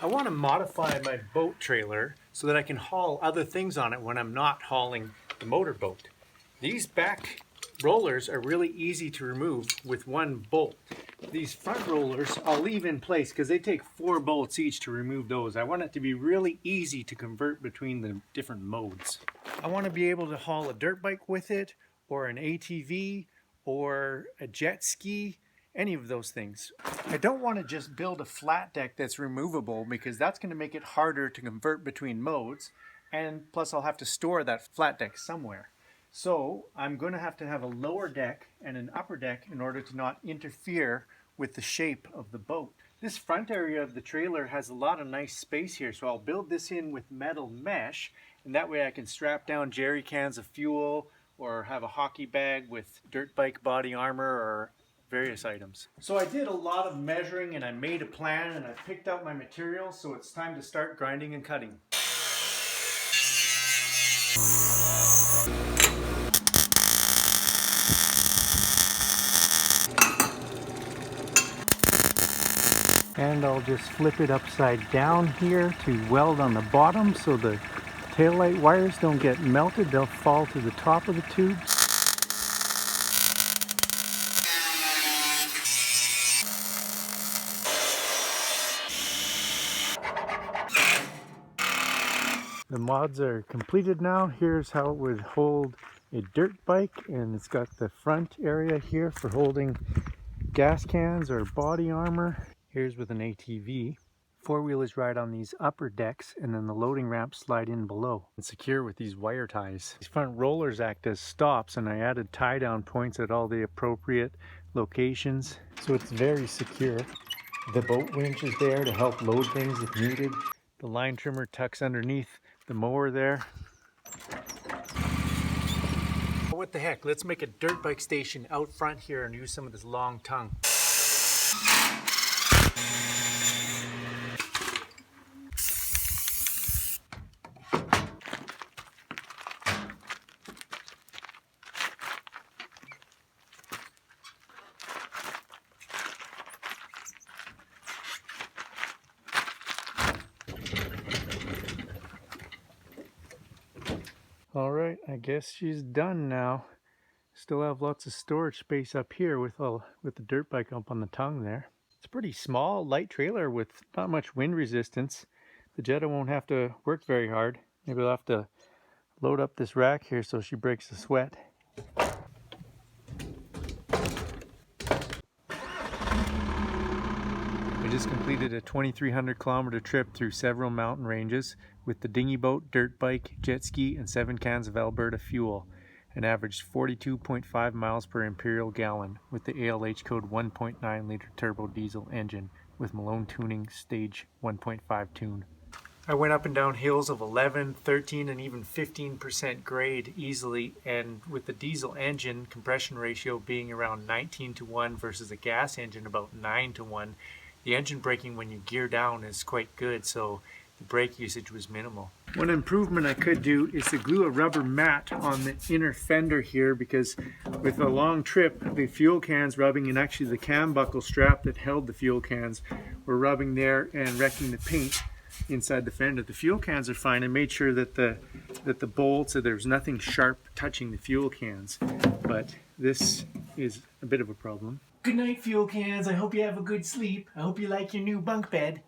I want to modify my boat trailer so that I can haul other things on it when I'm not hauling the motorboat. These back rollers are really easy to remove with one bolt. These front rollers I'll leave in place because they take 4 bolts each to remove those. I want it to be really easy to convert between the different modes. I want to be able to haul a dirt bike with it, or an ATV, or a jet ski, any of those things. I don't want to just build a flat deck that's removable because that's going to make it harder to convert between modes, and plus I'll have to store that flat deck somewhere. So I'm going to have a lower deck and an upper deck in order to not interfere with the shape of the boat. This front area of the trailer has a lot of nice space here, so I'll build this in with metal mesh, and that way I can strap down jerry cans of fuel or have a hockey bag with dirt bike body armor or various items. So I did a lot of measuring and I made a plan and I picked out my materials, so it's time to start grinding and cutting. And I'll just flip it upside down here to weld on the bottom so the taillight wires don't get melted, they'll fall to the top of the tube. The mods are completed now. Here's how it would hold a dirt bike, and it's got the front area here for holding gas cans or body armor. Here's with an ATV. Four-wheelers ride on these upper decks, and then the loading ramps slide in below and secure with these wire ties. These front rollers act as stops, and I added tie-down points at all the appropriate locations, so it's very secure. The boat winch is there to help load things if needed. The line trimmer tucks underneath the mower there. What the heck, let's make a dirt bike station out front here and use some of this long tongue. Alright, I guess she's done now. Still have lots of storage space up here with the dirt bike up on the tongue there. It's a pretty small, light trailer with not much wind resistance. The Jetta won't have to work very hard. Maybe I'll have to load up this rack here so she breaks the sweat. We just completed a 2,300 kilometer trip through several mountain ranges with the dinghy boat, dirt bike, jet ski, and 7 cans of Alberta fuel, and averaged 42.5 miles per imperial gallon with the ALH code 1.9 liter turbo diesel engine with Malone tuning stage 1.5 tune. I went up and down hills of 11, 13, and even 15% grade easily, and with the diesel engine compression ratio being around 19:1 versus a gas engine about 9:1, the engine braking when you gear down is quite good, so the brake usage was minimal. One improvement I could do is to glue a rubber mat on the inner fender here, because with a long trip the fuel cans rubbing, and actually the cam buckle strap that held the fuel cans were rubbing there and wrecking the paint inside the fender. The fuel cans are fine. I made sure that the bolts, that there's nothing sharp touching the fuel cans, but this is a bit of a problem. Good night, fuel cans. I hope you have a good sleep. I hope you like your new bunk bed.